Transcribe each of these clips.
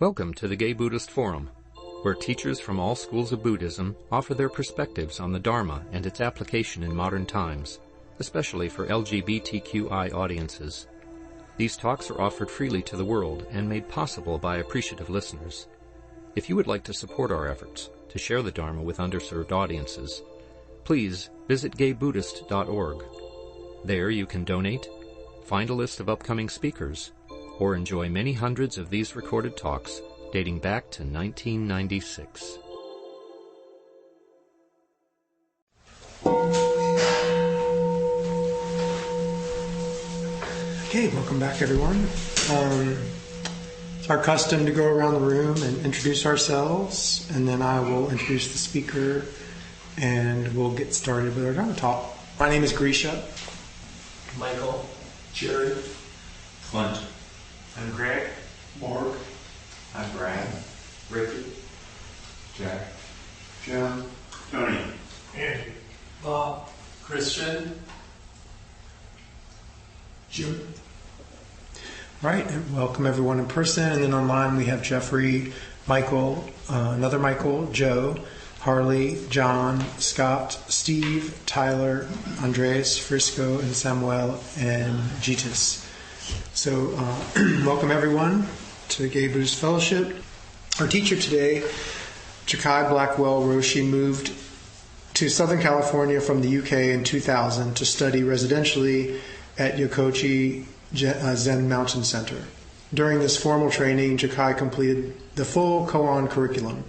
Welcome to the Gay Buddhist Forum, where teachers from all schools of Buddhism offer their perspectives on the Dharma and its application in modern times, especially for LGBTQI audiences. These talks are offered freely to the world and made possible by appreciative listeners. If you would like to support our efforts to share the Dharma with underserved audiences, please visit gaybuddhist.org. There you can donate, find a list of upcoming speakers, or enjoy many hundreds of these recorded talks dating back to 1996. Okay, welcome back everyone. It's our custom to go around the room and introduce ourselves, and then I will introduce the speaker and we'll get started with our Dharma talk. My name is Grisha. Michael. Jerry. Clint. I'm Greg. Mark. I'm Brad. Ricky. Jack. Jim. Tony. Andy. Bob. Christian. Jim. Right, and welcome everyone in person, and then online we have Jeffrey, Michael, another Michael, Joe, Harley, John, Scott, Steve, Tyler, Andreas, Frisco, and Samuel, and Jitis. So, welcome everyone to the Gay Buddhist Fellowship. Our teacher today, Jokai Blackwell Roshi, moved to Southern California from the UK in 2000 to study residentially at Yokoji Zen Mountain Center. During this formal training, Jokai completed the full koan curriculum.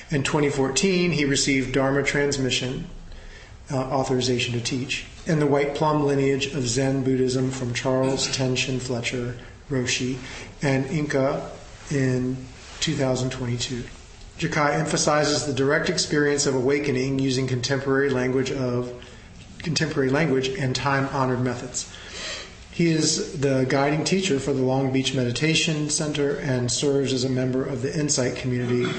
In 2014, he received Dharma transmission authorization to teach in the White Plum lineage of Zen Buddhism from Charles Tenshin Fletcher Roshi and Inca in 2022. Jokai emphasizes the direct experience of awakening using contemporary language and time-honored methods. He is the guiding teacher for the Long Beach Meditation Center and serves as a member of the Insight community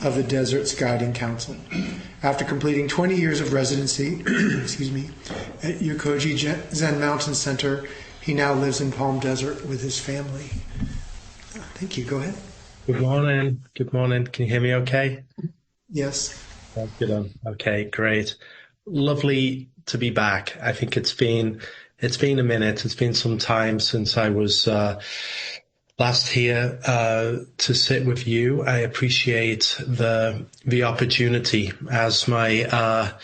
of the Desert's Guiding Council. After completing 20 years of residency at Yokoji Zen Mountain Center, he now lives in Palm Desert with his family. Thank you. Go ahead. Good morning. Good morning. Can you hear me okay? Yes. Oh, good on. Okay, great. Lovely to be back. I think it's been a minute. It's been some time since I was last here to sit with you. I appreciate the opportunity. As I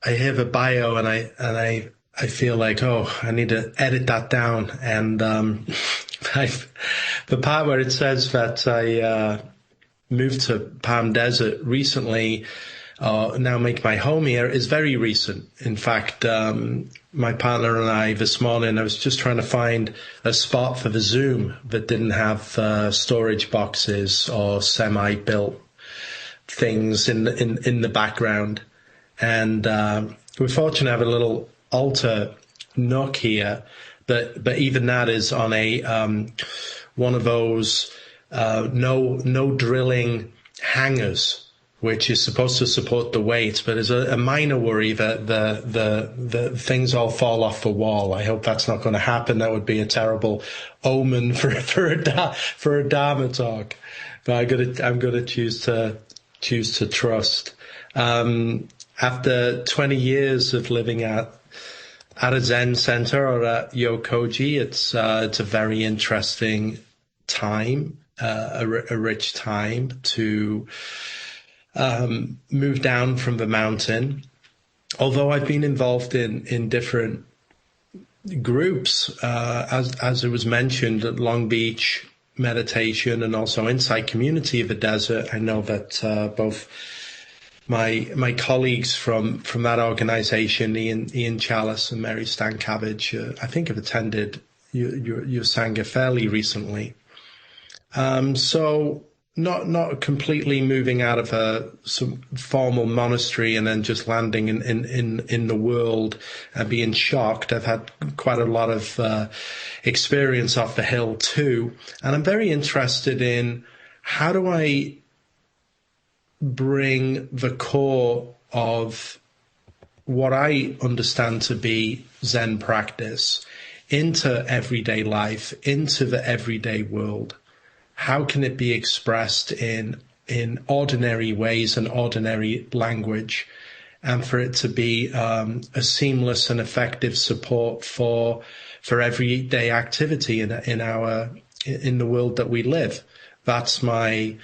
hear the bio and I feel like, I need to edit that down. And the part where it says that I moved to Palm Desert recently, now make my home here, is very recent. In fact, my partner and I this morning, I was just trying to find a spot for the Zoom that didn't have storage boxes or semi-built things in the background. And we're fortunate to have a little altar nook here, but even that is on a one of those no drilling hangers, which is supposed to support the weight, but there's a minor worry that the things all fall off the wall. I hope that's not going to happen. That would be a terrible omen for a Dharma talk. But I'm gonna choose to trust. After 20 years of living at a Zen center or at Yokoji, it's a very interesting time, a rich time to moved down from the mountain. Although I've been involved in different groups, as it was mentioned, at Long Beach Meditation and also Insight Community of the Desert. I know that both my colleagues from that organization, Ian Chalice and Mary Stankiewicz, I think have attended your Sangha fairly recently. So not completely moving out of some formal monastery and then just landing in the world and being shocked. I've had quite a lot of experience off the hill too, and I'm very interested in how do I bring the core of what I understand to be Zen practice into everyday life, into the everyday world. how can it be expressed in ordinary ways and ordinary language, and for it to be a seamless and effective support for everyday activity in the world that we live. That's the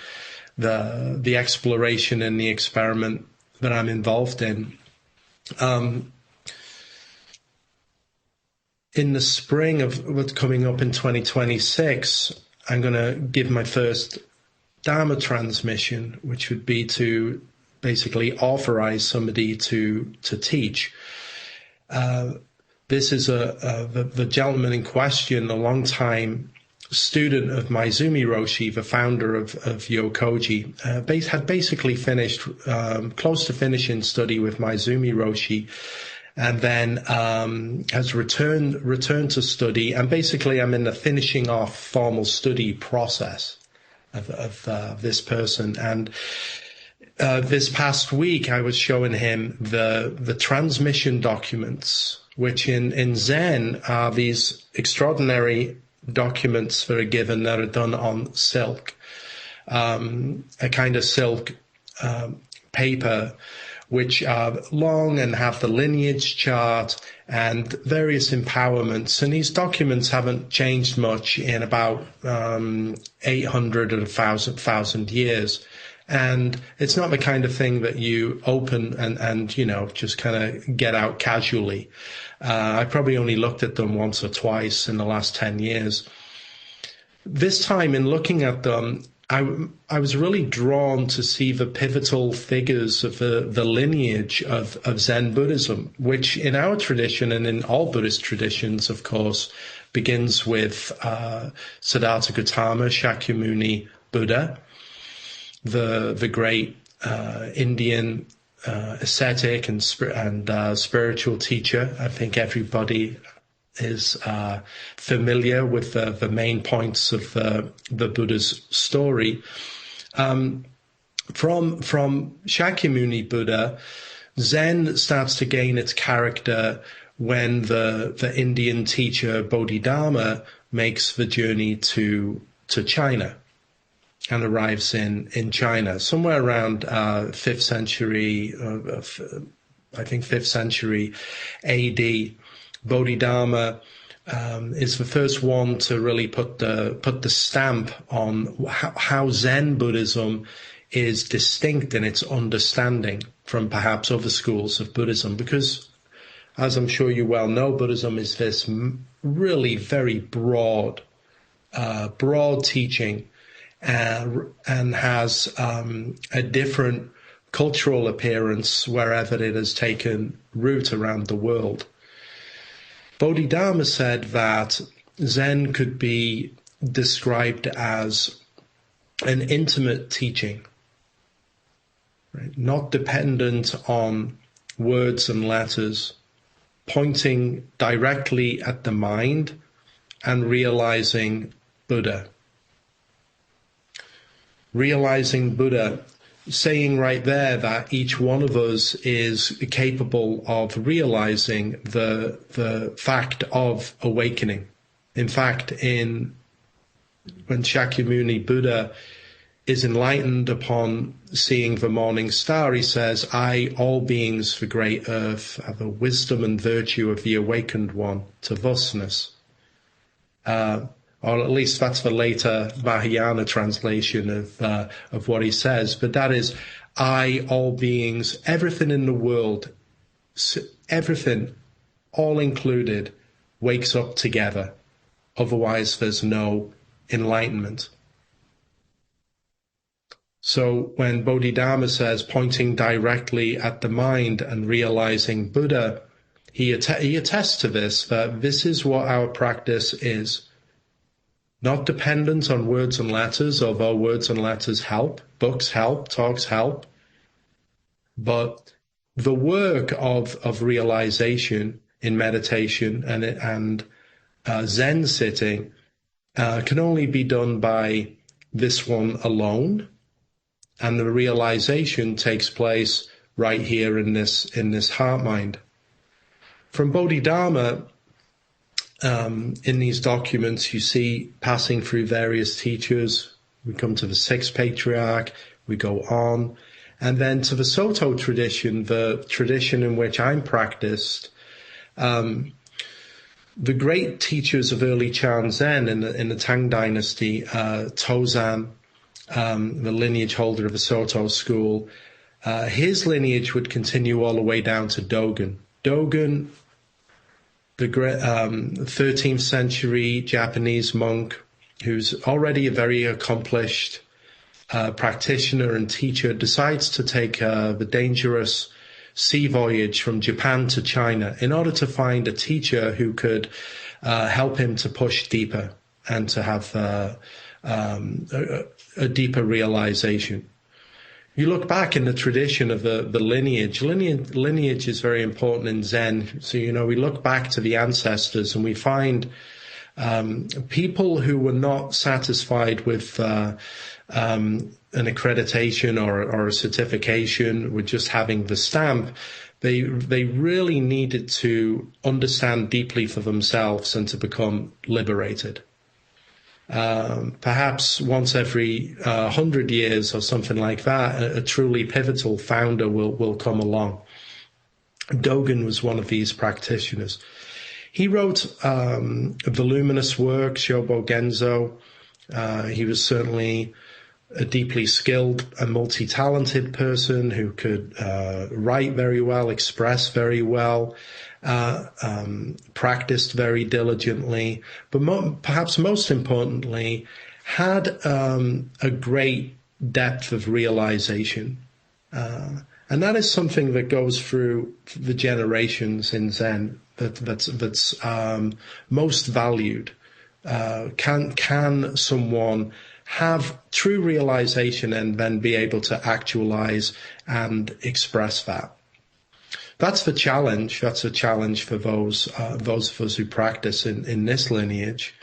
exploration and the experiment that I'm involved in. In the spring of what's coming up in 2026, I'm going to give my first Dharma transmission, which would be to basically authorize somebody to teach. This is the gentleman in question, a long time student of Maizumi Roshi, the founder of Yokoji, had basically finished, close to finishing study with Maizumi Roshi, and then has returned to study. And basically, I'm in the finishing off formal study process of this person. And this past week, I was showing him the transmission documents, which in Zen are these extraordinary documents that are given that are done on silk, a kind of silk paper, which are long and have the lineage chart and various empowerments. And these documents haven't changed much in about 800 or 1,000 years. And it's not the kind of thing that you open and just kind of get out casually. I probably only looked at them once or twice in the last 10 years. This time, in looking at them, I was really drawn to see the pivotal figures of the lineage of Zen Buddhism, which in our tradition and in all Buddhist traditions, of course, begins with Siddhartha Gautama, Shakyamuni Buddha, the great Indian ascetic and spiritual teacher. I think everybody is familiar with the main points of the Buddha's story. From Shakyamuni Buddha, Zen starts to gain its character when the Indian teacher Bodhidharma makes the journey to China and arrives in China somewhere around 5th century, I think 5th century AD. Bodhidharma is the first one to really put the stamp on how Zen Buddhism is distinct in its understanding from perhaps other schools of Buddhism, because, as I'm sure you well know, Buddhism is this really very broad teaching, and has a different cultural appearance wherever it has taken root around the world. Bodhidharma said that Zen could be described as an intimate teaching, right? Not dependent on words and letters, pointing directly at the mind and realizing Buddha. Realizing Buddha, saying right there that each one of us is capable of realizing the fact of awakening. In fact, when Shakyamuni Buddha is enlightened upon seeing the morning star, he says, "I, all beings, the great earth, have the wisdom and virtue of the awakened one to thusness." Or at least that's the later Mahayana translation of what he says. But that is, I, all beings, everything in the world, everything, all included, wakes up together. Otherwise, there's no enlightenment. So when Bodhidharma says, pointing directly at the mind and realizing Buddha, he attests to this, that this is what our practice is. Not dependent on words and letters, although words and letters help, books help, talks help. But the work of realization in meditation and Zen sitting can only be done by this one alone. And the realization takes place right here in this heart mind. From Bodhidharma, in these documents, you see passing through various teachers, We come to the sixth patriarch, we go on, and then to the Soto tradition, the tradition in which I'm practiced. The great teachers of early Chan Zen in the Tang Dynasty, Tozan, the lineage holder of the Soto school, his lineage would continue all the way down to Dogen. Dogen, the 13th century Japanese monk, who's already a very accomplished practitioner and teacher, decides to take the dangerous sea voyage from Japan to China in order to find a teacher who could help him to push deeper and to have a deeper realization. You look back in the tradition of the lineage. Lineage is very important in Zen. So, we look back to the ancestors and we find people who were not satisfied with an accreditation or a certification with just having the stamp. They really needed to understand deeply for themselves and to become liberated. Perhaps once every 100 years or something like that, a truly pivotal founder will come along. Dogen was one of these practitioners. He wrote a voluminous work, Shobo Genzo. He was certainly a deeply skilled and multi-talented person who could write very well, express very well, practiced very diligently, but perhaps most importantly, had a great depth of realization. And that is something that goes through the generations in Zen that's most valued. Can someone have true realization and then be able to actualize and express that? That's the challenge. That's a challenge for those of us who practice in this lineage.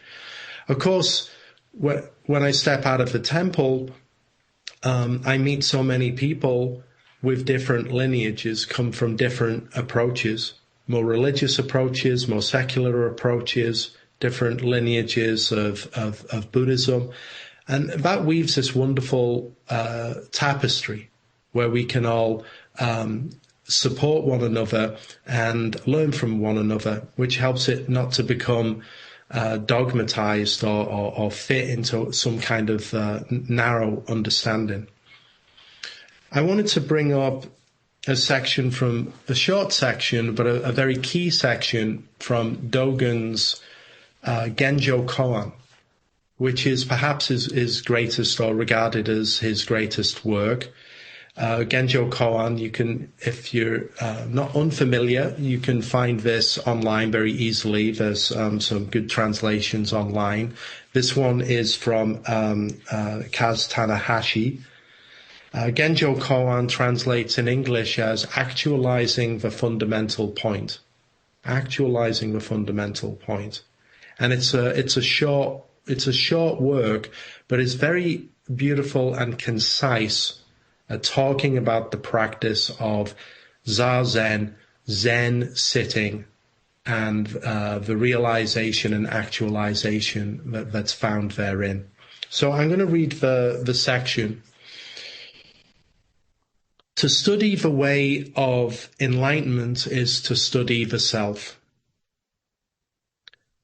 Of course, when I step out of the temple, I meet so many people with different lineages, come from different approaches, more religious approaches, more secular approaches, different lineages of Buddhism. And that weaves this wonderful tapestry where we can all support one another and learn from one another, which helps it not to become dogmatized or fit into some kind of narrow understanding. I wanted to bring up a short section, but a very key section from Dogen's Genjo Koan, which is perhaps his greatest, or regarded as his greatest work. Genjo Koan, you can, if you're not unfamiliar, you can find this online very easily. There's some good translations online. This one is from Kaz Tanahashi. Genjo Koan translates in English as actualizing the fundamental point. Actualizing the fundamental point. And it's a short work, but it's very beautiful and concise at talking about the practice of Zazen, Zen sitting, and the realization and actualization that's found therein. So I'm going to read the section. To study the way of enlightenment is to study the self.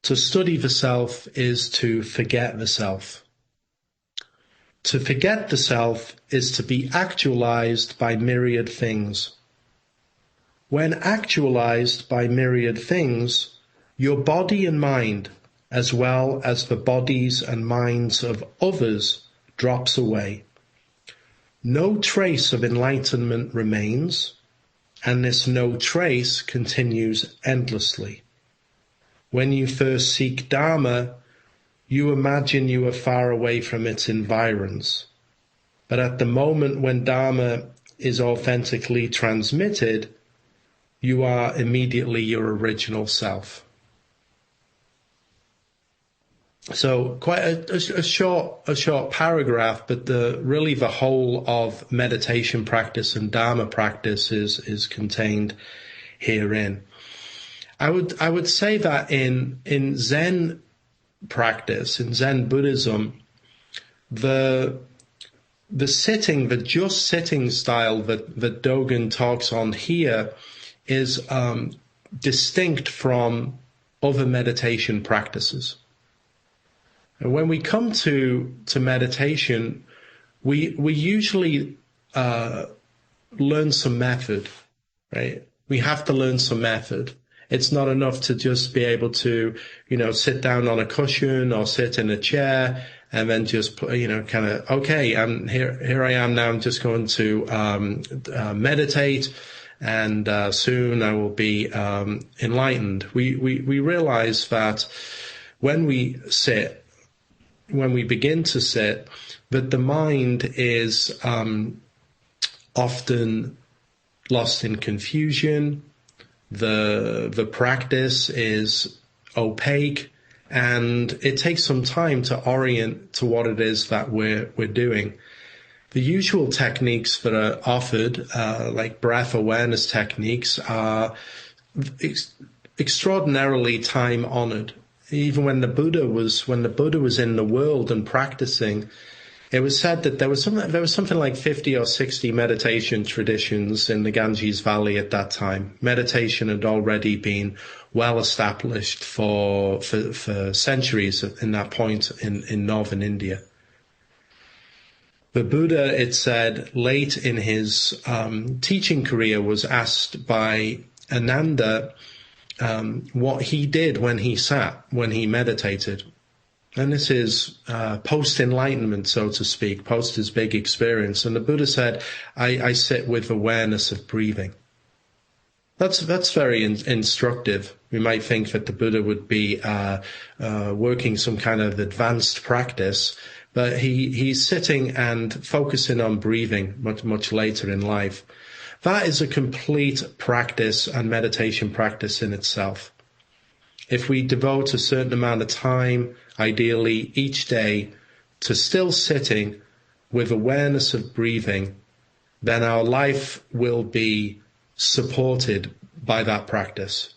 To study the self is to forget the self. To forget the self is to be actualized by myriad things. When actualized by myriad things, your body and mind, as well as the bodies and minds of others, drops away. No trace of enlightenment remains, and this no trace continues endlessly. When you first seek Dharma, you imagine you are far away from its environs. But at the moment when Dharma is authentically transmitted, you are immediately your original self. So quite a short paragraph, but really the whole of meditation practice and Dharma practice is contained herein. I would say that in Zen practice, in Zen Buddhism, the sitting, the just sitting style that Dogen talks on here is distinct from other meditation practices. And when we come to meditation, we usually learn some method, right? We have to learn some method. It's not enough to just be able to, sit down on a cushion or sit in a chair and then just, kind of, okay, here I am now. I'm just going to meditate, and soon I will be enlightened. We realize that when we begin to sit, that the mind is often lost in confusion. The practice is opaque, and it takes some time to orient to what it is that we're doing. The usual techniques that are offered, like breath awareness techniques, are extraordinarily time honored. Even when the Buddha was in the world and practicing, it was said that there was something like 50 or 60 meditation traditions in the Ganges Valley at that time. Meditation had already been well established for centuries in that point in northern India. The Buddha, it said, late in his teaching career, was asked by Ananda what he did when he meditated. And this is post-enlightenment, so to speak, post his big experience. And the Buddha said, I sit with awareness of breathing. That's very instructive. We might think that the Buddha would be working some kind of advanced practice, but he's sitting and focusing on breathing much later in life. That is a complete practice and meditation practice in itself. If we devote a certain amount of time, ideally each day, to still sitting with awareness of breathing, then our life will be supported by that practice.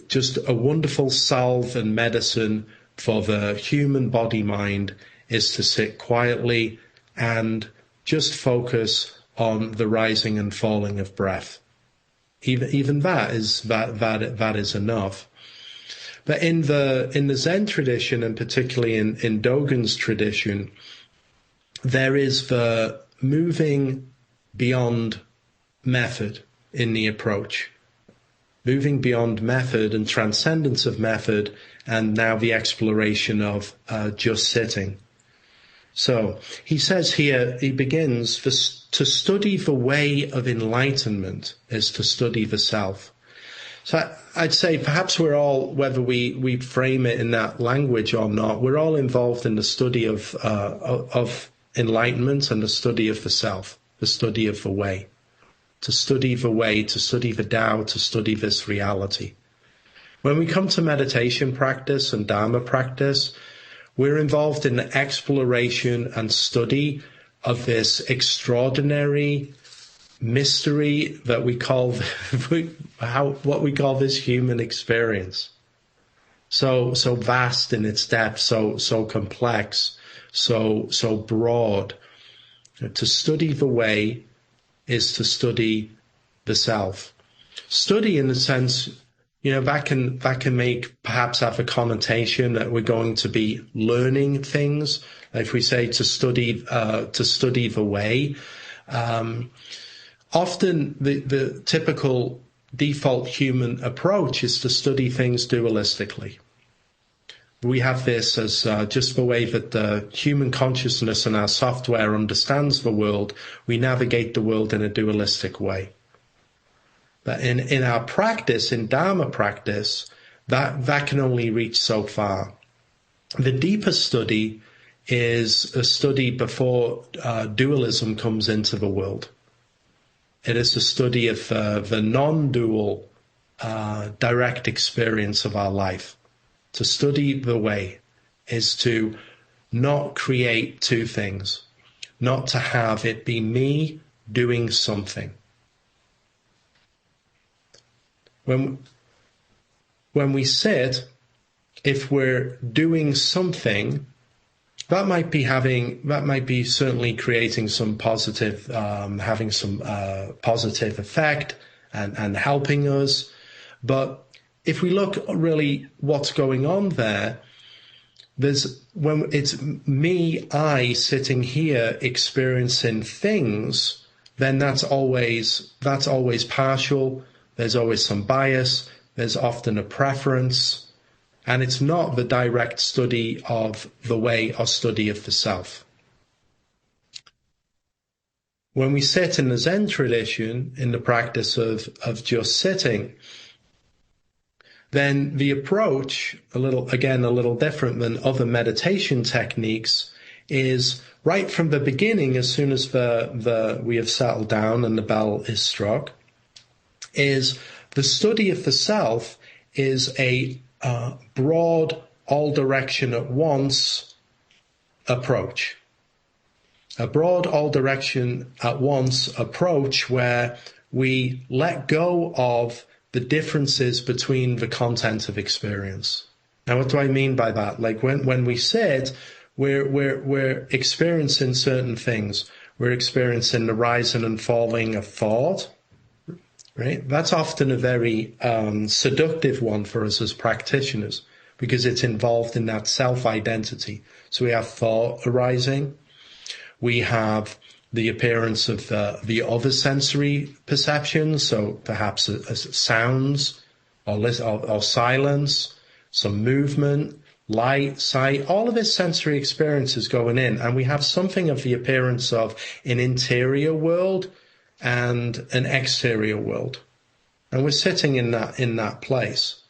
Just a wonderful salve and medicine for the human body mind is to sit quietly and just focus on the rising and falling of breath. Even that is enough. But in the Zen tradition, and particularly in Dogen's tradition, there is the moving beyond method in the approach. Moving beyond method and transcendence of method, and now the exploration of just sitting. So he says here, he begins, to study the way of enlightenment is to study the self. So I'd say perhaps we're all, whether we frame it in that language or not, we're all involved in the study of enlightenment and the study of the self, the study of the way. To study the way, to study the Tao, to study this reality. When we come to meditation practice and Dharma practice, we're involved in the exploration and study of this extraordinary mystery that we call what we call this human experience. So vast in its depth, so complex, so broad. To study the way is to study the self. Study in the sense, that can perhaps have a connotation that we're going to be learning things. If we say to study the way, often the typical default human approach is to study things dualistically. We have this as just the way that the human consciousness and our software understands the world. We navigate the world in a dualistic way. But in our practice, in Dharma practice, that can only reach so far. The deeper study is a study before dualism comes into the world. It is a study of the non-dual direct experience of our life. To study the way is to not create two things, not to have it be me doing something. When we sit, if we're doing something, that might be certainly creating some positive, having some positive effect and helping us. But if we look really what's going on there, when it's me, I sitting here experiencing things, then that's always partial. There's always some bias. There's often a preference. And it's not the direct study of the way or study of the self. When we sit in the Zen tradition, in the practice of just sitting, then the approach, a little different than other meditation techniques, is right from the beginning, as soon as we have settled down and the bell is struck, is the study of the self is a broad, all direction at once approach. A broad, all direction at once approach where we let go of the differences between the content of experience. Now, what do I mean by that? Like when we sit, we're experiencing certain things. We're experiencing the rising and falling of thought. Right? That's often a very seductive one for us as practitioners because it's involved in that self-identity. So we have thought arising. We have the appearance of the other sensory perceptions, so perhaps sounds or silence, some movement, light, sight, all of this sensory experiences going in. And we have something of the appearance of an interior world and an exterior world. And we're sitting in that place.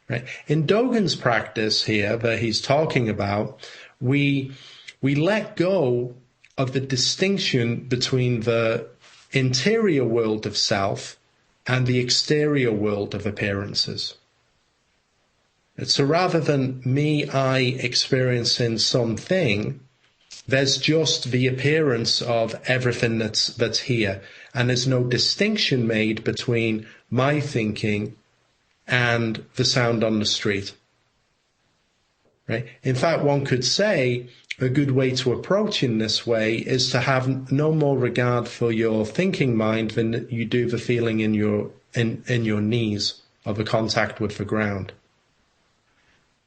Right? In Dogen's practice here that he's talking about, we let go of the distinction between the interior world of self and the exterior world of appearances. So rather than me, I experiencing something, there's just the appearance of everything that's here. And there's no distinction made between my thinking and the sound on the street. Right? In fact, one could say a good way to approach in this way is to have no more regard for your thinking mind than you do the feeling in your knees of a contact with the ground.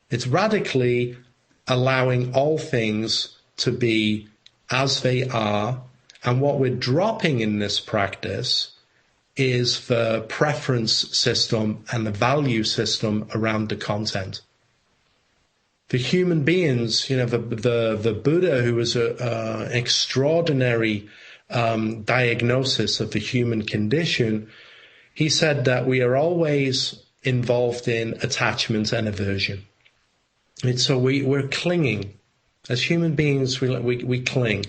It's radically allowing all things to be as they are, and what we're dropping in this practice is the preference system and the value system around the content. The human beings, the Buddha, who was an extraordinary diagnosis of the human condition, he said that we are always involved in attachment and aversion. And so we're clinging. As human beings, we cling.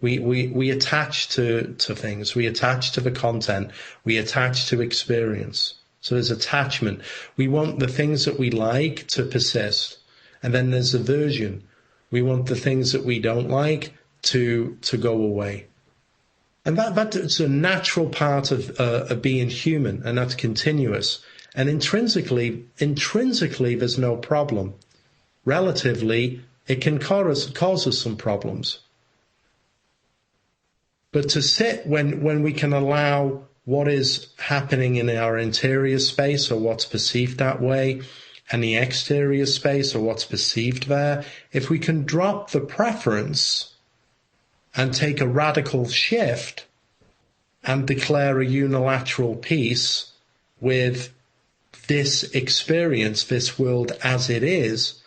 We attach to things. We attach to the content. We attach to experience. So there's attachment. We want the things that we like to persist. And then there's aversion. We want the things that we don't like to go away. And that's a natural part of being human, and that's continuous. And intrinsically, there's no problem. Relatively, it can cause us some problems. But to sit when we can allow what is happening in our interior space or what's perceived that way, and the exterior space or what's perceived there, if we can drop the preference and take a radical shift and declare a unilateral peace with this experience, this world as it is,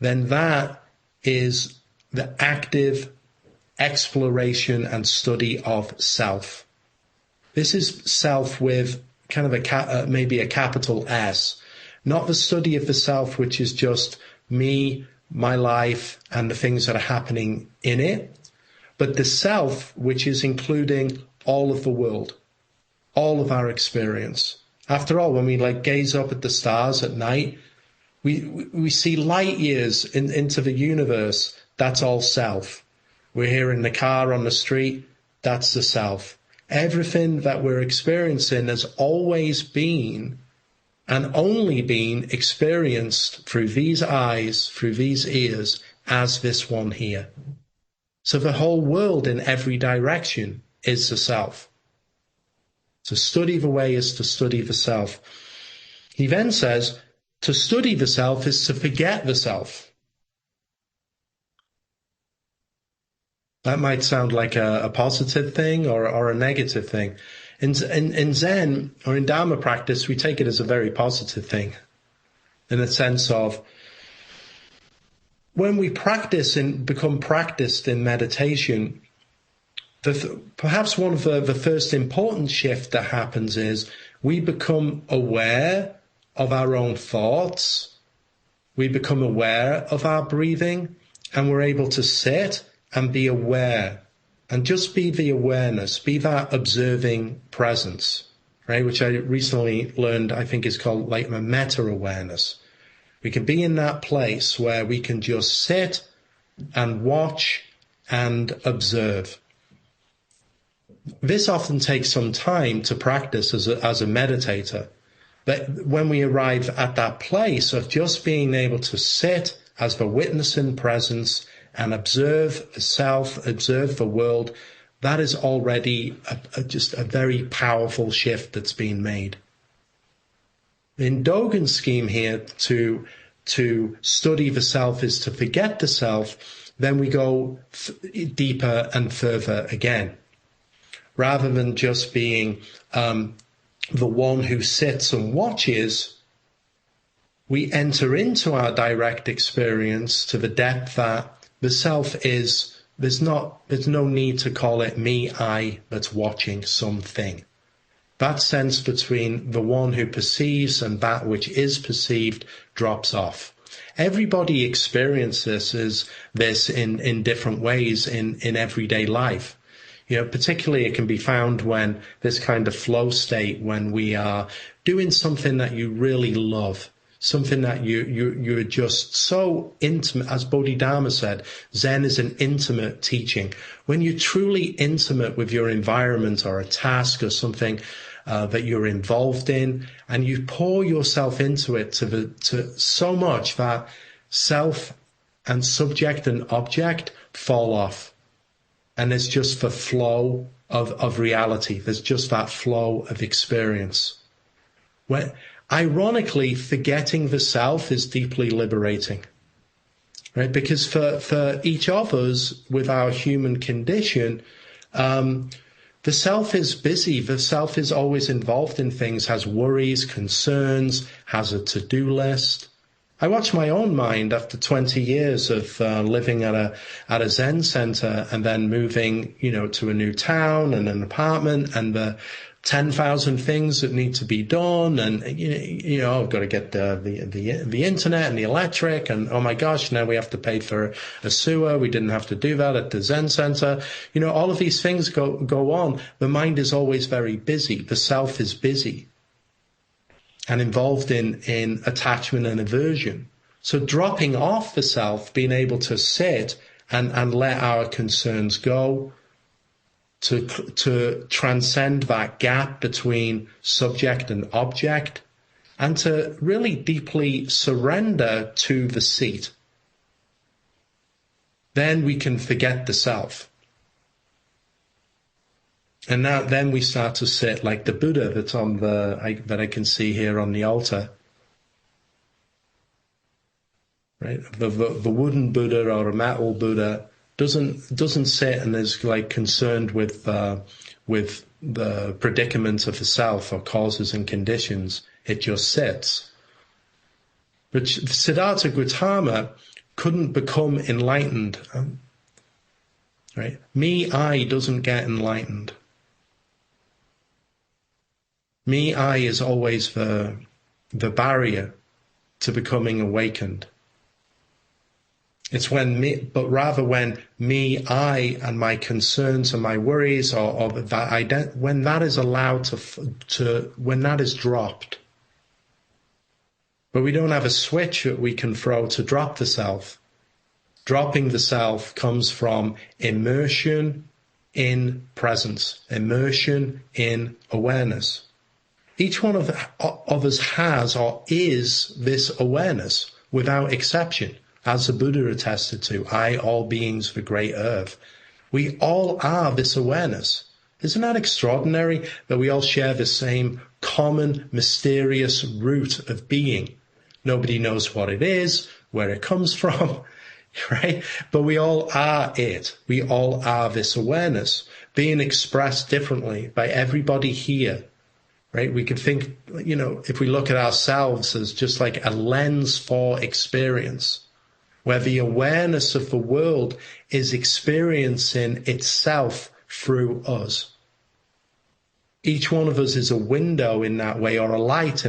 then that is the active exploration and study of self. This is self with kind of maybe a capital S. Not the study of the self, which is just me, my life, and the things that are happening in it, but the self, which is including all of the world, all of our experience. After all, when we gaze up at the stars at night, we see light years into the universe. That's all self. We're here in the car on the street. That's the self. Everything that we're experiencing has always been and only been experienced through these eyes, through these ears, as this one here. So the whole world in every direction is the self. To study the way is to study the self. He then says, to study the self is to forget the self. That might sound like a positive thing or a negative thing. In Zen or in Dharma practice, we take it as a very positive thing, in the sense of when we practice and become practiced in meditation, perhaps one of the first important shift that happens is we become aware of our own thoughts, we become aware of our breathing, and we're able to sit and be aware, and just be the awareness, be that observing presence, right? Which I recently learned, I think is called like a meta-awareness. We can be in that place where we can just sit and watch and observe. This often takes some time to practice as a meditator. But when we arrive at that place of just being able to sit as the witnessing presence and observe the self, observe the world, that is already just a very powerful shift that's been made. In Dogen's scheme here, to study the self is to forget the self, then we go deeper and further again. Rather than just being the one who sits and watches, we enter into our direct experience to the depth that the self is, there's no need to call it me, I, that's watching something. That sense between the one who perceives and that which is perceived drops off. Everybody experiences this in different ways in everyday life. You know, particularly it can be found when this kind of flow state, when we are doing something that you really love, something that you're just so intimate. As Bodhidharma said, Zen is an intimate teaching. When you're truly intimate with your environment or a task or something that you're involved in, and you pour yourself into it to so much that self and subject and object fall off. And there's just the flow of reality. There's just that flow of experience. When, ironically, forgetting the self is deeply liberating, right? Because for each of us, with our human condition, the self is busy. The self is always involved in things, has worries, concerns, has a to-do list. I watch my own mind after 20 years of living at a Zen center and then moving, to a new town and an apartment and the 10,000 things that need to be done. And, I've got to get the internet and the electric. And, oh my gosh, now we have to pay for a sewer. We didn't have to do that at the Zen center. All of these things go on. The mind is always very busy. The self is busy and involved in attachment and aversion. So dropping off the self, being able to sit and let our concerns go, to transcend that gap between subject and object, and to really deeply surrender to the seat. Then we can forget the self. And then we start to sit like the Buddha that's that I can see here on the altar. Right? The wooden Buddha or a metal Buddha doesn't sit and is like concerned with the predicament of the self or causes and conditions. It just sits. But Siddhartha Gautama couldn't become enlightened. Right? Me, I doesn't get enlightened. Me, I is always the barrier to becoming awakened. It's when me, I, and my concerns and my worries, or that when that is allowed when that is dropped. But we don't have a switch that we can throw to drop the self. Dropping the self comes from immersion in presence, immersion in awareness. Each one of us has or is this awareness without exception. As the Buddha attested to, I, all beings, the great earth. We all are this awareness. Isn't that extraordinary that we all share the same common, mysterious root of being? Nobody knows what it is, where it comes from, right? But we all are it. We all are this awareness being expressed differently by everybody here, right? We could think, if we look at ourselves as just like a lens for experience, where the awareness of the world is experiencing itself through us. Each one of us is a window in that way, or a light,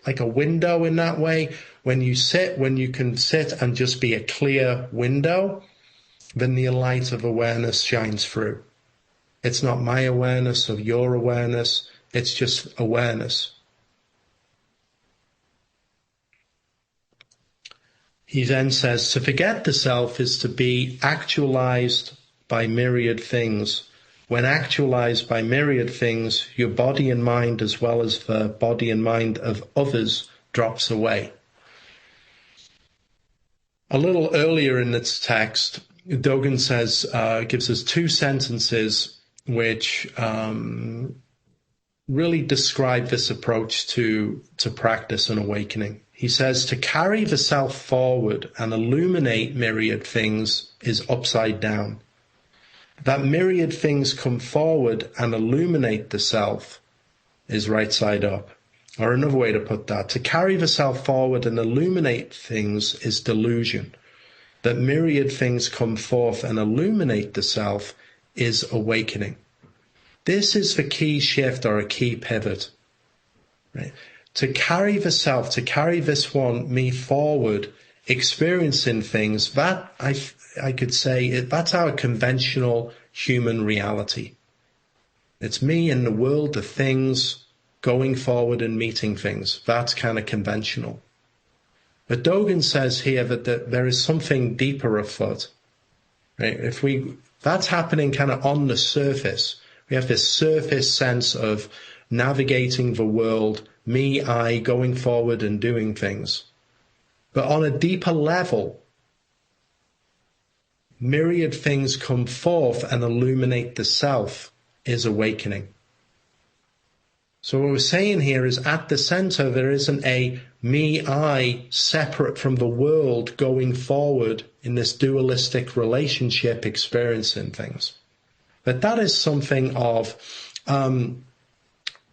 like a window in that way. When you can sit and just be a clear window, then the light of awareness shines through. It's not my awareness or your awareness, it's just awareness. He then says, to forget the self is to be actualized by myriad things. When actualized by myriad things, your body and mind, as well as the body and mind of others, drops away. A little earlier in this text, Dogen says, gives us two sentences which really describe this approach to practice and awakening. He says, to carry the self forward and illuminate myriad things is upside down. That myriad things come forward and illuminate the self is right side up. Or another way to put that, to carry the self forward and illuminate things is delusion. That myriad things come forth and illuminate the self is awakening. This is the key shift or a key pivot, right? To carry the self, to carry this one, me forward, experiencing things, that I could say, that's our conventional human reality. It's me in the world of things, going forward and meeting things. That's kind of conventional. But Dogen says here that there is something deeper afoot, right? That's happening kind of on the surface. We have this surface sense of navigating the world, me, I, going forward and doing things. But on a deeper level, myriad things come forth and illuminate the self is awakening. So what we're saying here is at the center, there isn't a me, I, separate from the world going forward in this dualistic relationship experiencing things. But that is something of,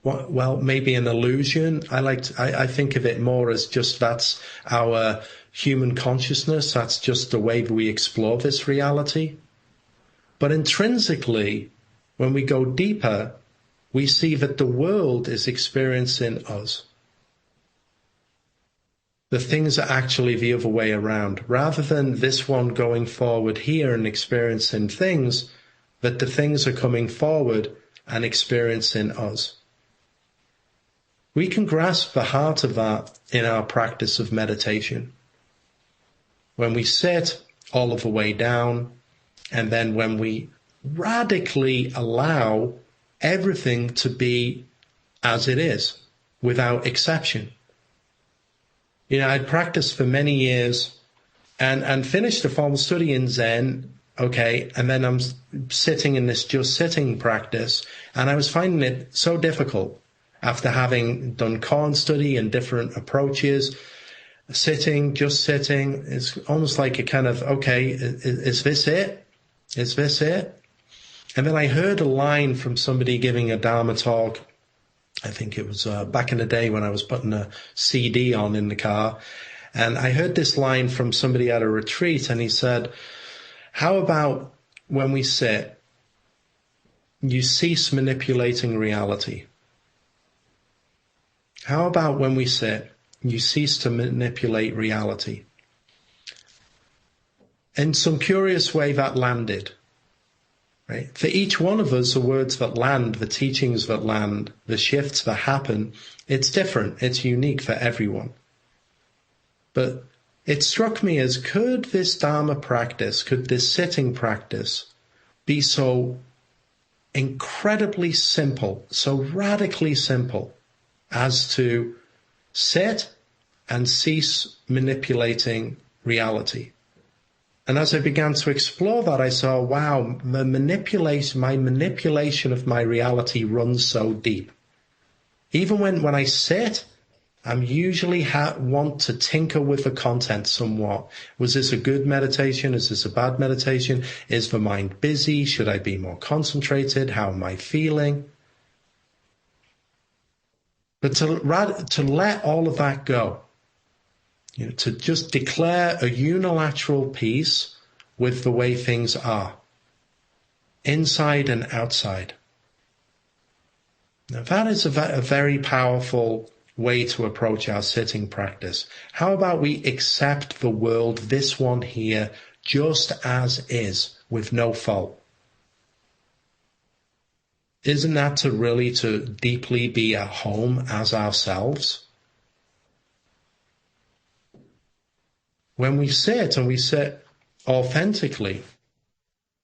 maybe an illusion. I think of it more as just that's our human consciousness. That's just the way we explore this reality. But intrinsically, when we go deeper, we see that the world is experiencing us. The things are actually the other way around. Rather than this one going forward here and experiencing things, that the things are coming forward and experiencing us. We can grasp the heart of that in our practice of meditation. When we sit all of the way down, and then when we radically allow everything to be as it is, without exception. I'd practiced for many years and finished a formal study in Zen, okay, and then I'm sitting in this just sitting practice, and I was finding it so difficult after having done koan study and different approaches. Just sitting, it's almost like a kind of, okay, is this it? Is this it? And then I heard a line from somebody giving a Dharma talk. I think it was back in the day when I was putting a CD on in the car. And I heard this line from somebody at a retreat, and he said, how about when we sit, you cease manipulating reality? How about when we sit, you cease to manipulate reality? In some curious way that landed. Right? For each one of us, the words that land, the teachings that land, the shifts that happen, it's different. It's unique for everyone. But it struck me as, could this Dharma practice, could this sitting practice be so incredibly simple, so radically simple, as to sit and cease manipulating reality. And as I began to explore that, I saw, wow, my manipulation of my reality runs so deep. Even when I sit, I'm usually want to tinker with the content somewhat. Was this a good meditation? Is this a bad meditation? Is the mind busy? Should I be more concentrated? How am I feeling? But to let all of that go, to just declare a unilateral peace with the way things are, inside and outside. Now that is a very powerful way to approach our sitting practice. How about we accept the world, this one here, just as is, with no fault? Isn't that to deeply be at home as ourselves? When we sit, and we sit authentically,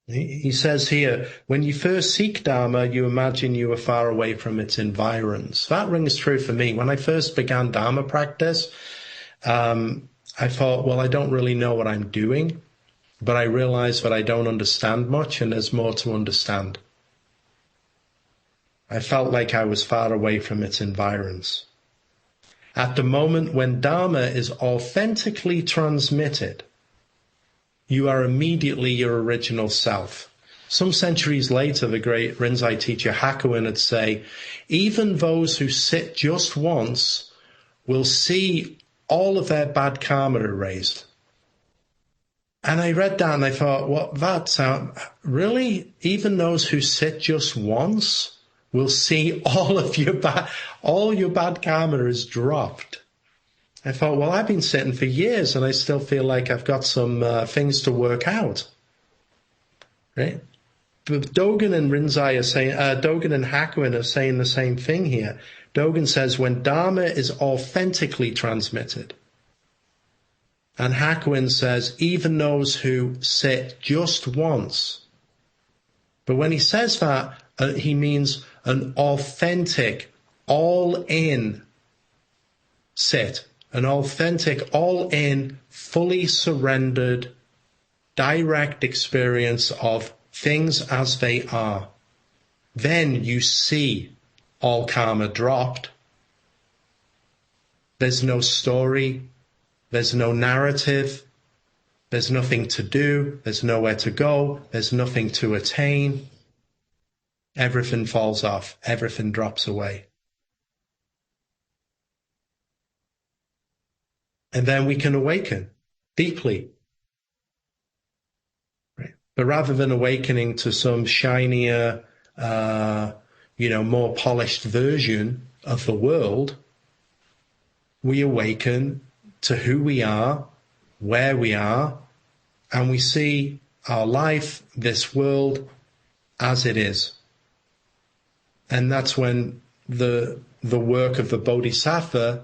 he says here, when you first seek Dharma, you imagine you are far away from its environs. That rings true for me. When I first began Dharma practice, I thought, well, I don't really know what I'm doing, but I realize that I don't understand much, and there's more to understand. I felt like I was far away from its environs. At the moment when Dharma is authentically transmitted, you are immediately your original self. Some centuries later, the great Rinzai teacher Hakuin would say, even those who sit just once will see all of their bad karma erased. And I read that and I thought, what, really? Even those who sit just once will see all your bad karma is dropped. I thought, well, I've been sitting for years and I still feel like I've got some things to work out. Right? But Dogen and Rinzai are saying, Dogen and Hakuin are saying the same thing here. Dogen says, when Dharma is authentically transmitted, and Hakuin says, even those who sit just once. But when he says that, he means an authentic, all-in sit, an authentic, all-in, fully surrendered, direct experience of things as they are. Then you see all karma dropped. There's no story. There's no narrative. There's nothing to do. There's nowhere to go. There's nothing to attain. Everything falls off. Everything drops away. And then we can awaken deeply. Right? But rather than awakening to some shinier, more polished version of the world, we awaken to who we are, where we are, and we see our life, this world, as it is. And that's when the work of the Bodhisattva,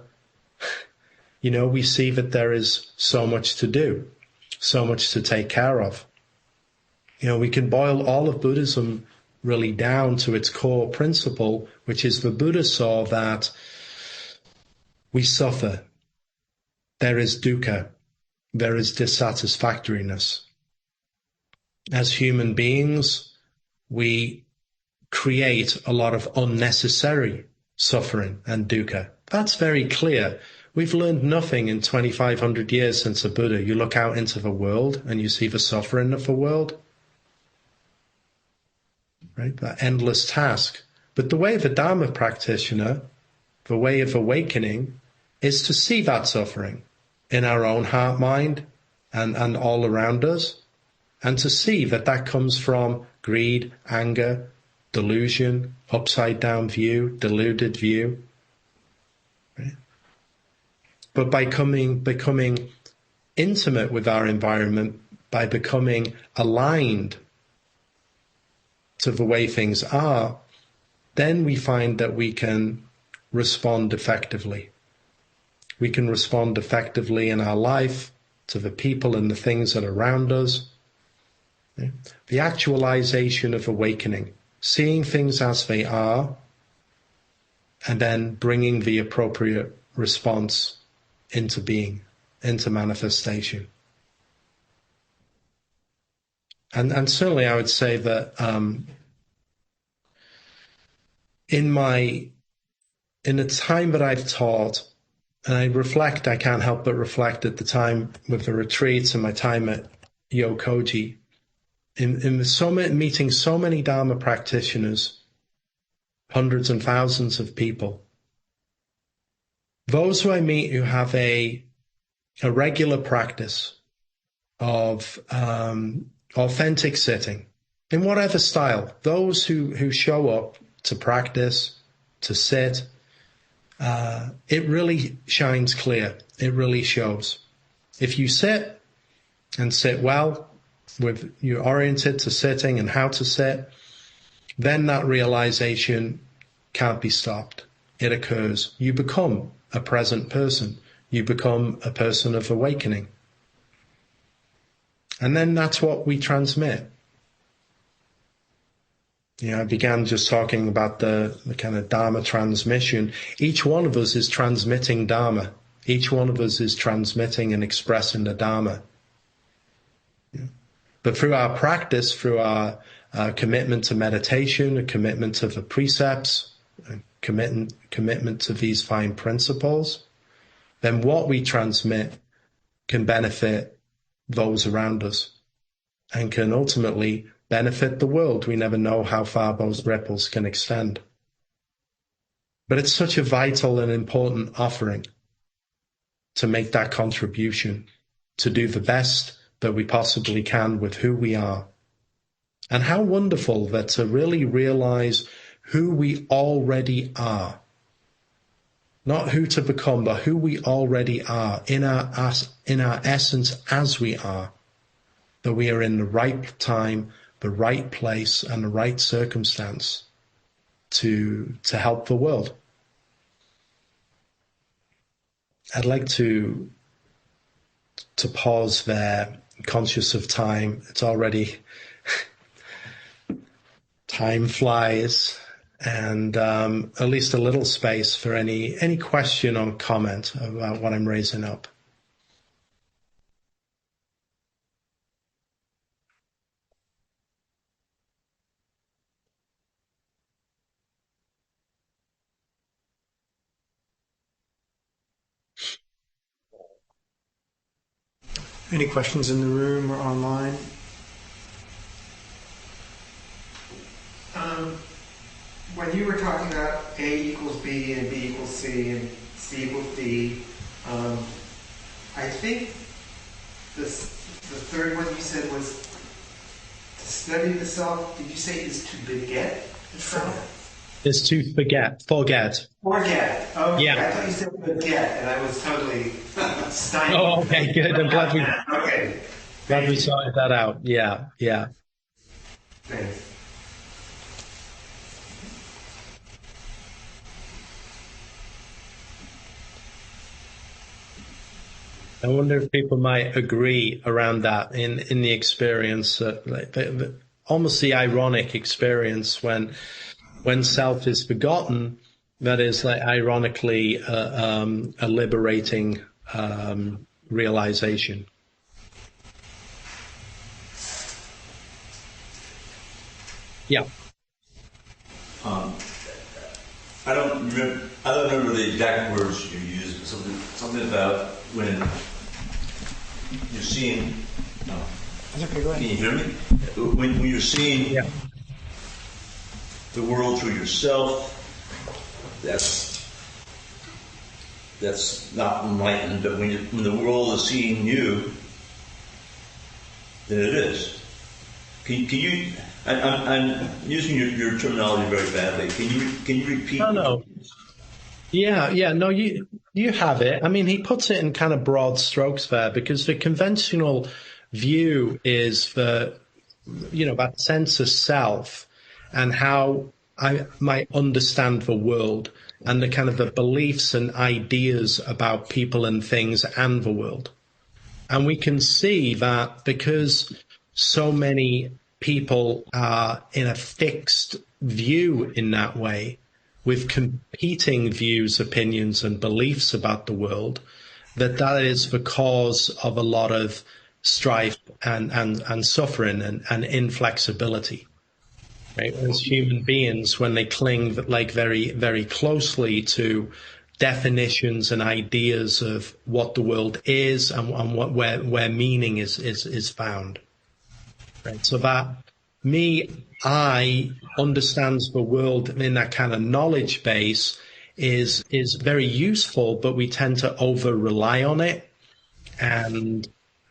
we see that there is so much to do, so much to take care of. We can boil all of Buddhism really down to its core principle, which is the Buddha saw that we suffer. There is dukkha. There is dissatisfactoriness. As human beings, we create a lot of unnecessary suffering and dukkha. That's very clear. We've learned nothing in 2,500 years since the Buddha. You look out into the world and you see the suffering of the world. Right? That endless task. But the way of a Dharma practitioner, the way of awakening, is to see that suffering in our own heart, mind, and all around us, and to see that comes from greed, anger, delusion, upside down view, deluded view. Right? But by becoming intimate with our environment, by becoming aligned to the way things are, then we find that we can respond effectively. We can respond effectively in our life to the people and the things that are around us. The actualization of awakening, seeing things as they are, and then bringing the appropriate response into being, into manifestation. And certainly I would say that in the time that I've taught, and I can't help but reflect at the time with the retreats and my time at Yokoji, meeting so many Dharma practitioners, hundreds and thousands of people. Those who I meet who have a regular practice of authentic sitting, in whatever style, those who show up to practice, to sit, it really shines clear. It really shows. If you sit and sit well, you're oriented to sitting and how to sit, then that realization can't be stopped. It occurs. You become a present person. You become a person of awakening. And then that's what we transmit. I began just talking about the kind of Dharma transmission. Each one of us is transmitting Dharma. Each one of us is transmitting and expressing the Dharma. But through our practice, through our commitment to meditation, a commitment to the precepts, a commitment to these fine principles, then what we transmit can benefit those around us and can ultimately benefit the world. We never know how far those ripples can extend. But it's such a vital and important offering to make that contribution, to do the best that we possibly can with who we are. And how wonderful that to really realize who we already are. Not who to become, but who we already are in our essence as we are. That we are in the right time, the right place, and the right circumstance to help the world. I'd like to pause there, conscious of time. It's already time flies, and at least a little space for any question or comment about what I'm raising up. Any questions in the room or online? When you were talking about A equals B and B equals C and C equals D, I think the third one you said was to study the self. Did you say is to beget the self? Is to forget. Forget. Oh, yeah. I thought you said beget, and I was totally stymied. Oh, okay, good. I'm glad we sorted that out. Yeah. Thanks. I wonder if people might agree around that in the experience, almost the ironic experience when self is forgotten. That is, ironically, a liberating realization. Yeah. I don't remember the exact words you used, but something about when you're seeing. Can you hear me? When you're seeing the world through yourself, that's not enlightened. But when the world is seeing you, then it is. Can you? I'm using your terminology very badly. Can you repeat? No. Yeah. No, you have it. I mean, he puts it in kind of broad strokes there, because the conventional view is that sense of self and how I might understand the world and the kind of the beliefs and ideas about people and things and the world. And we can see that because so many people are in a fixed view in that way, with competing views, opinions, and beliefs about the world, that is the cause of a lot of strife and suffering and inflexibility. Right? As human beings, when they cling like very, very closely to definitions and ideas of what the world is and what where meaning is found. Right? So that I understands the world in that kind of knowledge base is very useful, but we tend to over rely on it. And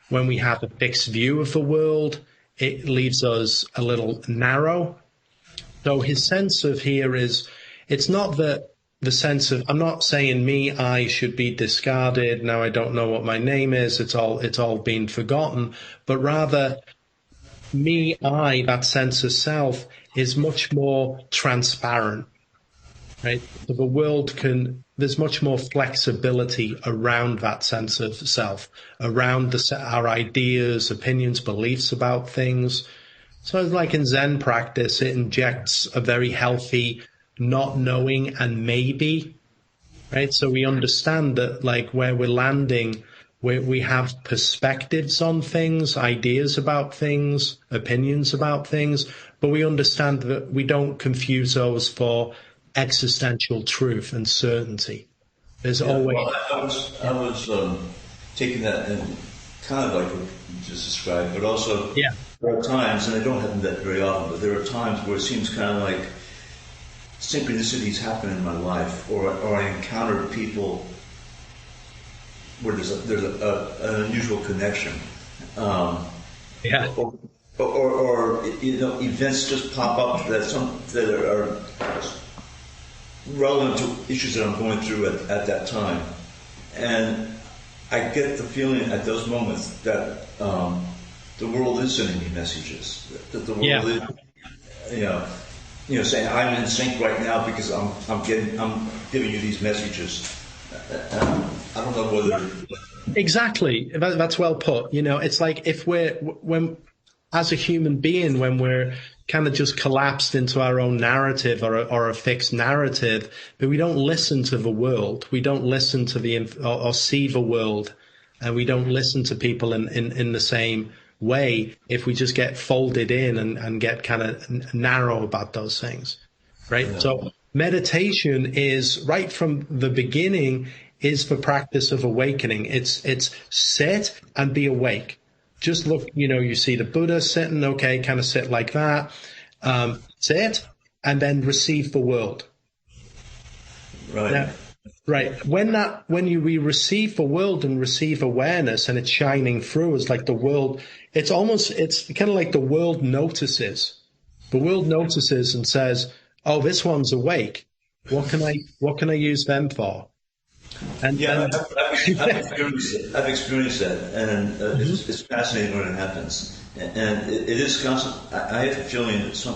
when we have a fixed view of the world, it leaves us a little narrow. So his sense of here is, it's not the sense of, I'm not saying I should be discarded. Now I don't know what my name is. It's all been forgotten, but rather I, that sense of self is much more transparent, right? So the world there's much more flexibility around that sense of self, around our ideas, opinions, beliefs about things. So like in Zen practice, it injects a very healthy not knowing and maybe, right? So we understand that like where we're landing, we have perspectives on things, ideas about things, opinions about things, but we understand that we don't confuse those for existential truth and certainty. There's always... Well, I was taking that and kind of like what you just described, but also there are times, and I don't have that very often, but there are times where it seems kind of like synchronicities happen in my life, or I encounter people where there's an unusual connection, or events just pop up that are relevant to issues that I'm going through at that time, and I get the feeling at those moments that the world is sending me messages, that the world is, saying I'm in sync right now because I'm giving you these messages. I don't know whether exactly. That's well put. It's like if when as a human being, when we're kind of just collapsed into our own narrative or a fixed narrative, but we don't listen to the world, we don't listen to or see the world, and we don't listen to people in the same way. If we just get folded in and get kind of narrow about those things, right? Yeah. So meditation is right from the beginning is the practice of awakening. It's sit and be awake. Just look, you see the Buddha sitting, okay, kind of sit like that. Sit and then receive the world. Right. Now, right. When we receive the world and receive awareness and it's shining through us like the world, it's kind of like the world notices. The world notices and says, oh, this one's awake. What can I use them for? And I've experienced that, and it's fascinating when it happens. And it is constant. I have a feeling that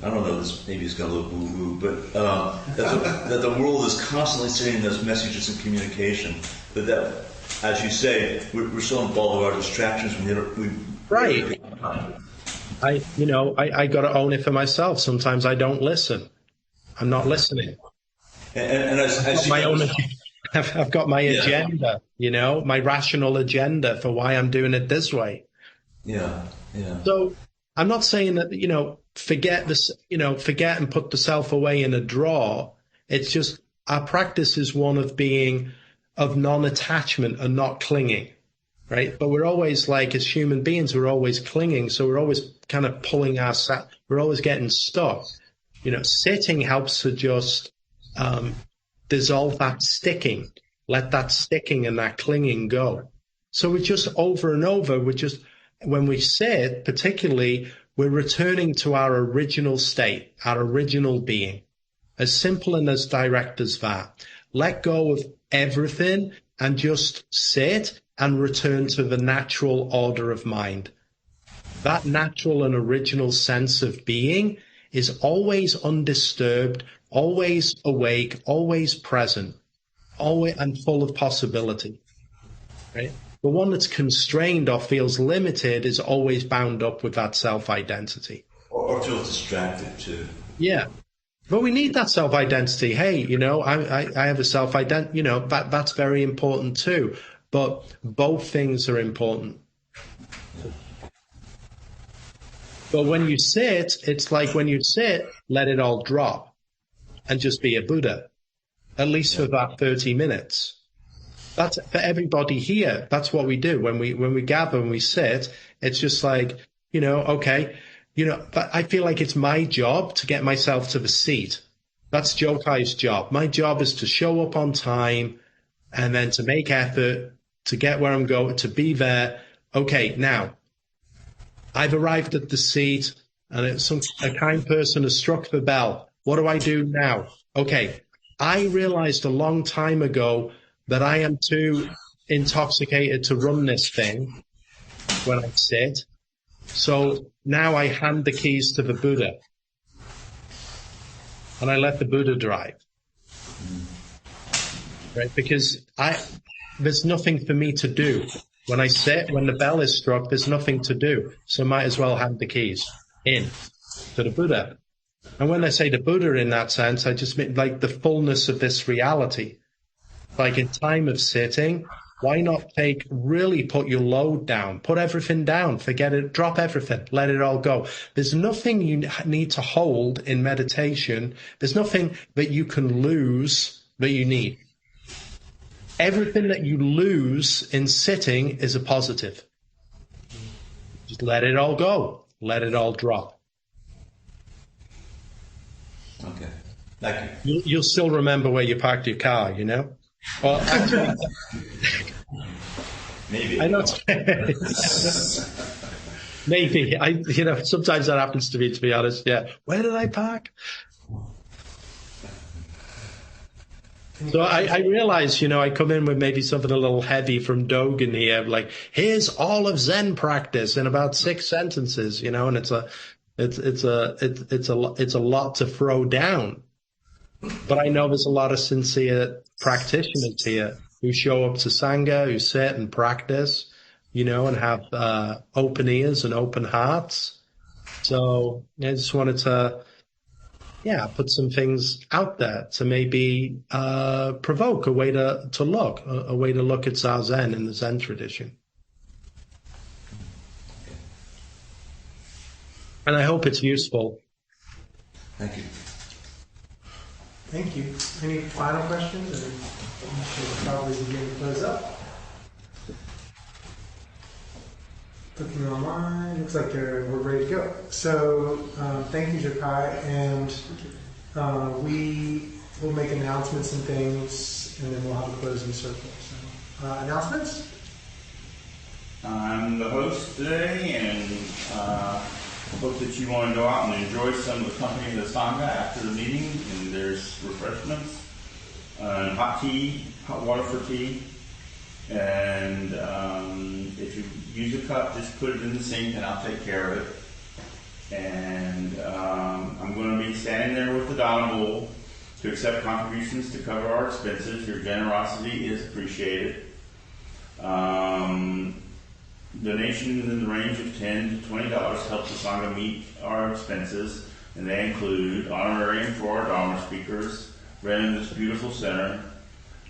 I don't know, maybe it's got a little woo-woo, but that the world is constantly sending those messages and communication. But that, as you say, we're so involved with our distractions. Right. I got to own it for myself. Sometimes I don't listen. I'm not listening. And I see my own. I've got my agenda, my rational agenda for why I'm doing it this way. Yeah. So I'm not saying that, forget this, forget and put the self away in a drawer. It's just our practice is one of non-attachment and not clinging, right? But we're always as human beings, we're always clinging. So we're always kind of we're always getting stuck. Sitting helps to just, dissolve that sticking, let that sticking and that clinging go. So we just over and over, when we sit, particularly, we're returning to our original state, our original being. As simple and as direct as that. Let go of everything and just sit and return to the natural order of mind. That natural and original sense of being is always undisturbed, always awake, always present, always and full of possibility. Right? The one that's constrained or feels limited is always bound up with that self-identity. Or feels distracted too. Yeah. But we need that self-identity. Hey, I have a self-identity, that's very important too. But both things are important. But when you sit, it's like when you sit, let it all drop and just be a Buddha, at least for about 30 minutes. That's for everybody here. That's what we do when we gather and we sit. It's just like, okay, but I feel like it's my job to get myself to the seat. That's Jokai's job. My job is to show up on time and then to make effort to get where I'm going, to be there. Okay, now I've arrived at the seat and a kind person has struck the bell. What do I do now? Okay, I realized a long time ago that I am too intoxicated to run this thing when I sit. So now I hand the keys to the Buddha and I let the Buddha drive. Right? Because there's nothing for me to do. When I sit, when the bell is struck, there's nothing to do. So might as well hand the keys in to the Buddha. And when I say the Buddha in that sense, I just mean like the fullness of this reality. Like in time of sitting, why not really put your load down, put everything down, forget it, drop everything, let it all go. There's nothing you need to hold in meditation. There's nothing that you can lose that you need. Everything that you lose in sitting is a positive. Just let it all go. Let it all drop. Okay. Thank you. You'll still remember where you parked your car, Well, actually, maybe. I know. Maybe. Sometimes that happens to me, to be honest. Yeah. Where did I park? So I realize, I come in with maybe something a little heavy from Dogen here, like, here's all of Zen practice in about 6 sentences, and it's a lot to throw down. But I know there's a lot of sincere practitioners here who show up to Sangha, who sit and practice, and have open ears and open hearts. So I just wanted to, put some things out there to maybe provoke a way to look at Zazen in the Zen tradition. And I hope it's useful. Thank you. Thank you. Any final questions? Or we should probably begin to close up. Looking online, looks like we're ready to go. So thank you, Jokai, and we will make announcements and things, and then we'll have a closing circle. So announcements? I'm the host today, and hope that you want to go out and enjoy some of the company of the Sangha after the meeting. And there's refreshments, and hot tea, hot water for tea. And if you use a cup, just put it in the sink and I'll take care of it. And I'm going to be standing there with the Dana bowl to accept contributions to cover our expenses. Your generosity is appreciated. Donations in the range of $10 to $20 helps the Sangha meet our expenses, and they include honorarium for our Dharma speakers, renting this beautiful center,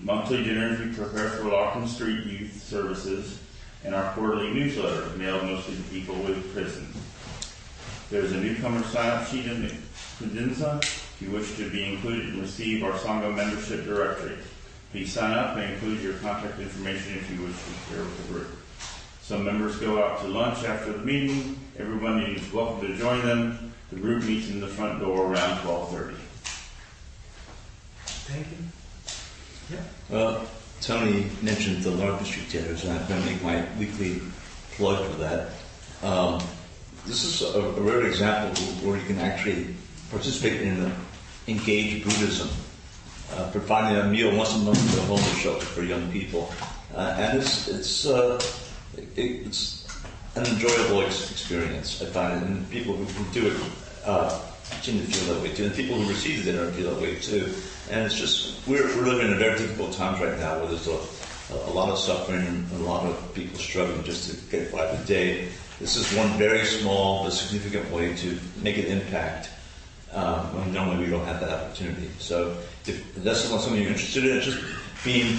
monthly dinners we prepare for Larkin Street Youth Services, and our quarterly newsletter mailed mostly to people with prisons. There's a newcomer sign-up sheet in the credenza if you wish to be included and receive our Sangha membership directory. Please sign up and include your contact information if you wish to share with the group. Some members go out to lunch after the meeting. Everyone is welcome to join them. The group meets in the front door around 12:30. Thank you. Yeah. Well, Tony mentioned the Larkin Street dinners, and I'm going to make my weekly plug for that. This is a rare example where you can actually participate in engaged Buddhism, providing a meal once a month at a homeless shelter for young people, and it's an enjoyable experience, I find, and people who do it seem to feel that way too, and people who receive the dinner feel that way too. And it's just, we're living in very difficult times right now where there's a lot of suffering and a lot of people struggling just to get by the day. This is one very small but significant way to make an impact when normally we don't have that opportunity. So if that's not something you're interested in, just being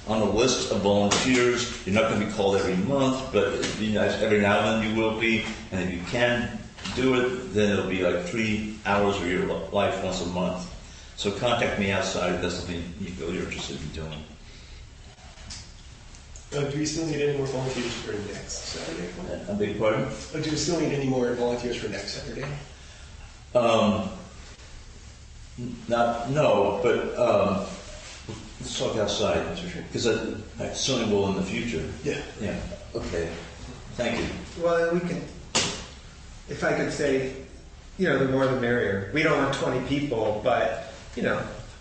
on a list of volunteers. You're not going to be called every month, but it'd be nice every now and then you will be. And if you can do it, then it'll be like 3 hours of your life once a month. So contact me outside if that's something you feel you're interested in doing. Do we still need any more volunteers for next Saturday? I beg your pardon? Do we still need any more volunteers for next Saturday? No, but let's talk outside, because I certainly will in the future. Yeah. Yeah. Okay. Thank you. Well, we can, if I could say, the more the merrier. We don't want 20 people, but,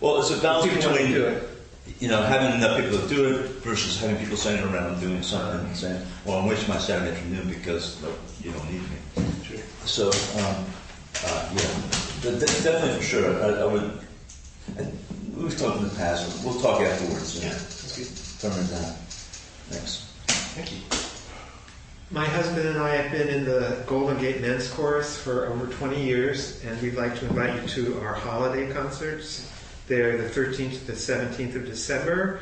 Well, it's a balance people want to do between, it. having enough people to do it versus having people sitting around doing something and saying, well, I'm wasting my Saturday afternoon because you don't need me. Sure. So, definitely for sure. I would. We've talked in the past. We'll talk afterwards. Yeah, that's good. Determine that. Thanks. Thank you. My husband and I have been in the Golden Gate Men's Chorus for over 20 years, and we'd like to invite you to our holiday concerts. They're the 13th to the 17th of December.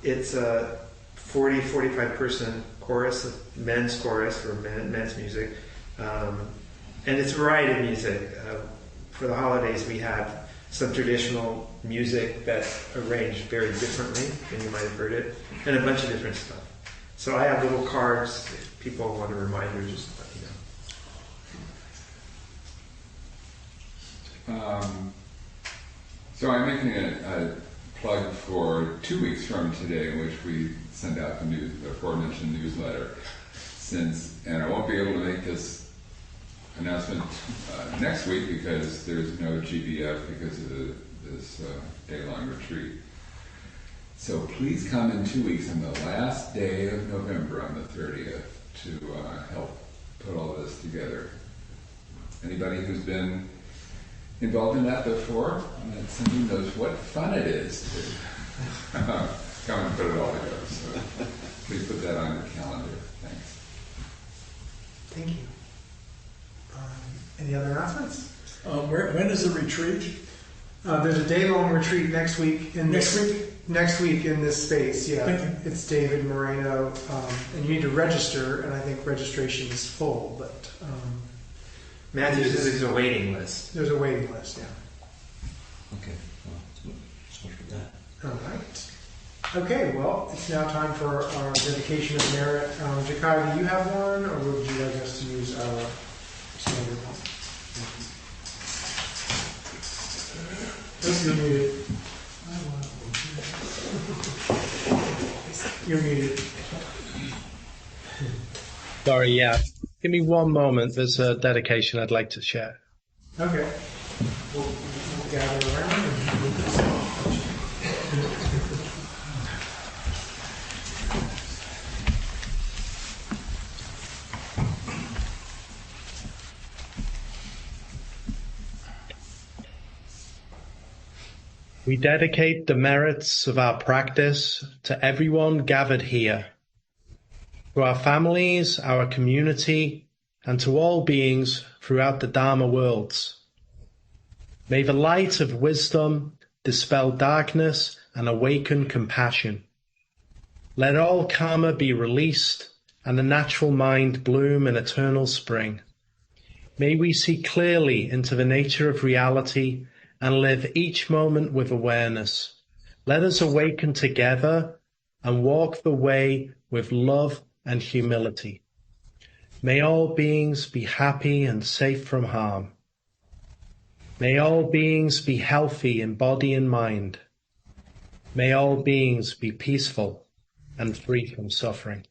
It's a 45 person chorus, men's chorus for men's music. And it's a variety of music. For the holidays, we have some traditional music that's arranged very differently than you might have heard it, and a bunch of different stuff. So I have little cards. If people want a reminder, just let me know. So I'm making a plug for 2 weeks from today, in which we send out the aforementioned newsletter. And I won't be able to make this announcement next week because there's no GBF because of this day-long retreat. So please come in 2 weeks on the last day of November, on the 30th, to help put all this together. Anybody who's been involved in that before, somebody knows what fun it is to come and put it all together. So please put that on your calendar. Thanks. Thank you. Any other announcements? When is the retreat? There's a day-long retreat next week. Next week? Next week in this space, yeah. Thank you. It's David Moreno, and you need to register, and I think registration is full, but Matthew says there's a waiting list. There's a waiting list, yeah. Okay. Well, so much for that. All right. Okay, well, it's now time for our dedication of merit. Jokai, do you have one, or would you like us to use our standard one? You're muted. You're muted. Sorry, yeah. Give me one moment. There's a dedication I'd like to share. Okay. We'll gather around. We dedicate the merits of our practice to everyone gathered here, to our families, our community, and to all beings throughout the Dharma worlds. May the light of wisdom dispel darkness and awaken compassion. Let all karma be released and the natural mind bloom in eternal spring. May we see clearly into the nature of reality and live each moment with awareness. Let us awaken together and walk the way with love and humility. May all beings be happy and safe from harm. May all beings be healthy in body and mind. May all beings be peaceful and free from suffering.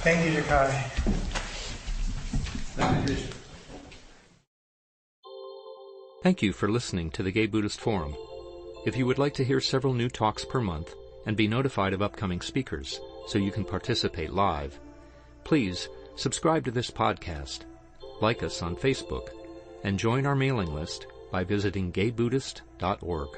Thank you, Jokai. Thank you for listening to the Gay Buddhist Forum. If you would like to hear several new talks per month and be notified of upcoming speakers so you can participate live, please subscribe to this podcast, like us on Facebook, and join our mailing list by visiting gaybuddhist.org.